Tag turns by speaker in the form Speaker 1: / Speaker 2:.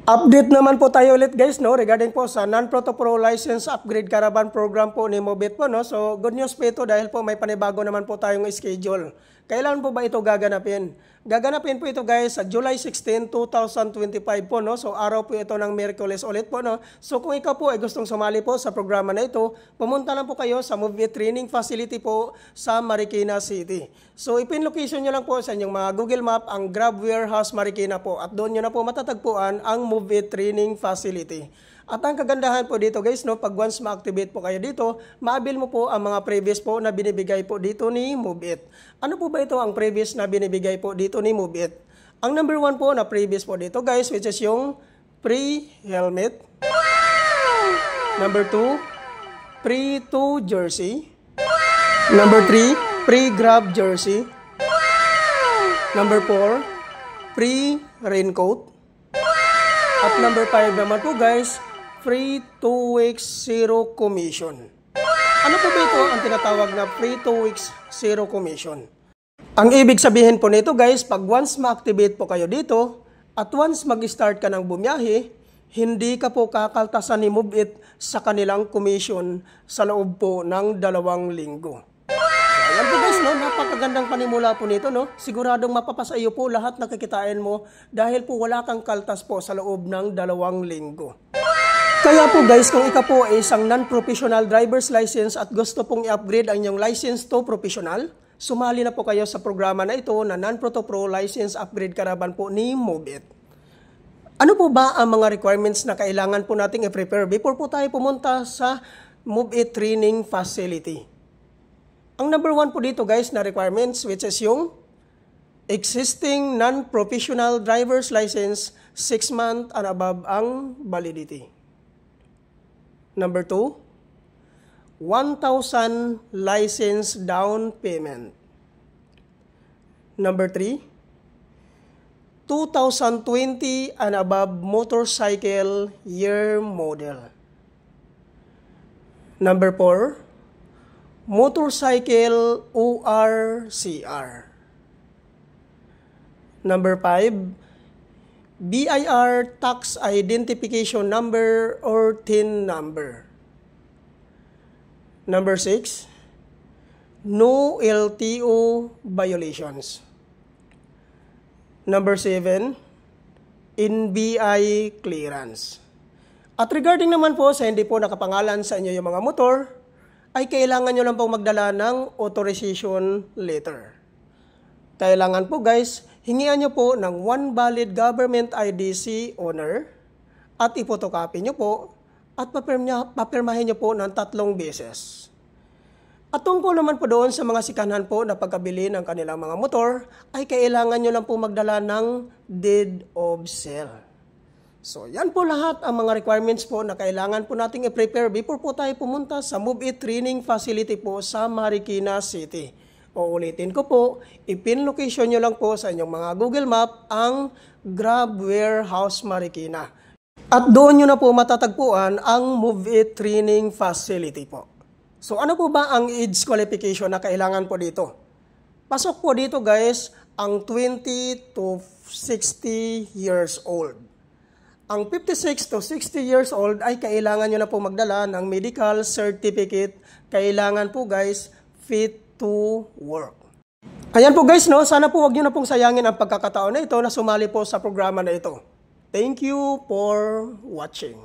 Speaker 1: Update naman po tayo ulit guys, no, regarding po sa non-Proto Pro License Upgrade Caravan Program po ni Mobit po, no. So good news po ito dahil po may panibago naman po tayong schedule. Kailan po ba ito gaganapin? Gaganapin po ito guys sa July 16, 2025 po, no. So araw po ito ng Miyerkules ulit po, no. So kung ikaw po ay gustong sumali po sa programa na ito, pumunta lang po kayo sa Mobit Training Facility po sa Marikina City. So ipin location nyo lang po sa inyong mga Google Map ang Grab Warehouse Marikina po at doon nyo na po matatagpuan ang Mobit Training Facility. At ang kagandahan po dito guys, no, pag once ma-activate po kayo dito, maabil mo po ang mga previous po na binibigay po dito ni Mobit. Ano po ba ito ang previous na binibigay po dito ni Mobit? Ang number 1 po na previous po dito guys, which is yung free helmet. Number 2, free 2 jersey. Number 3, free Grab jersey. Number 4, free raincoat. At number 5 naman po guys, free 2 weeks zero commission. Ano po ba ito ang tinatawag na free 2 weeks zero commission? Ang ibig sabihin po nito guys, pag once ma-activate po kayo dito, at once mag-start ka ng bumiyahe, hindi ka po kakaltasan ni Mobit sa kanilang commission sa loob po ng 2 linggo. Ayan po guys, no? Napakagandang panimula po nito, no? Siguradong mapapasa iyo po lahat na kikitain mo dahil po wala kang kaltas po sa loob ng 2 linggo. Kaya po guys, kung ikaw po ay isang non-professional driver's license at gusto pong i-upgrade ang inyong license to professional, sumali na po kayo sa programa na ito na non-Proto Pro License Upgrade Caravan po ni Mobit. Ano po ba ang mga requirements na kailangan po nating i-prepare before po tayo pumunta sa Mobit Training Facility? Ang number 1 po dito guys na requirements, which is yung existing non-professional driver's license, 6 months and above ang validity. Number 2, 1,000 license down payment. Number 3, 2020 and above motorcycle year model. Number 4, motorcycle ORCR. Number 5, BIR tax identification number or TIN number. Number 6, no LTO violations. Number 7, NBI clearance. At regarding naman po sa hindi po nakapangalan sa inyo yung mga motor, ay kailangan nyo lang pong magdala ng authorization letter. Kailangan po guys, hingian nyo po ng 1 valid government IDC owner at ipotocopy nyo po at papirmahin nyo po ng 3 beses. At tungkol naman po doon sa mga sikanhan po na pagkabili ng kanilang mga motor, ay kailangan nyo lang po magdala ng deed of sale. So yan po lahat ang mga requirements po na kailangan po nating i-prepare before po tayo pumunta sa Mobit Training Facility po sa Marikina City. Uulitin ko po, ipin location nyo lang po sa inyong mga Google Map ang Grab Warehouse Marikina. At doon nyo na po matatagpuan ang Mobit Training Facility po. So ano po ba ang age qualification na kailangan po dito? Pasok po dito guys ang 20 to 60 years old. Ang 56 to 60 years old ay kailangan nyo na po magdala ng medical certificate. Kailangan po guys fit to work. Ayan po guys, no? Sana po wag nyo na pong sayangin ang pagkakataon na ito na sumali po sa programa na ito. Thank you for watching.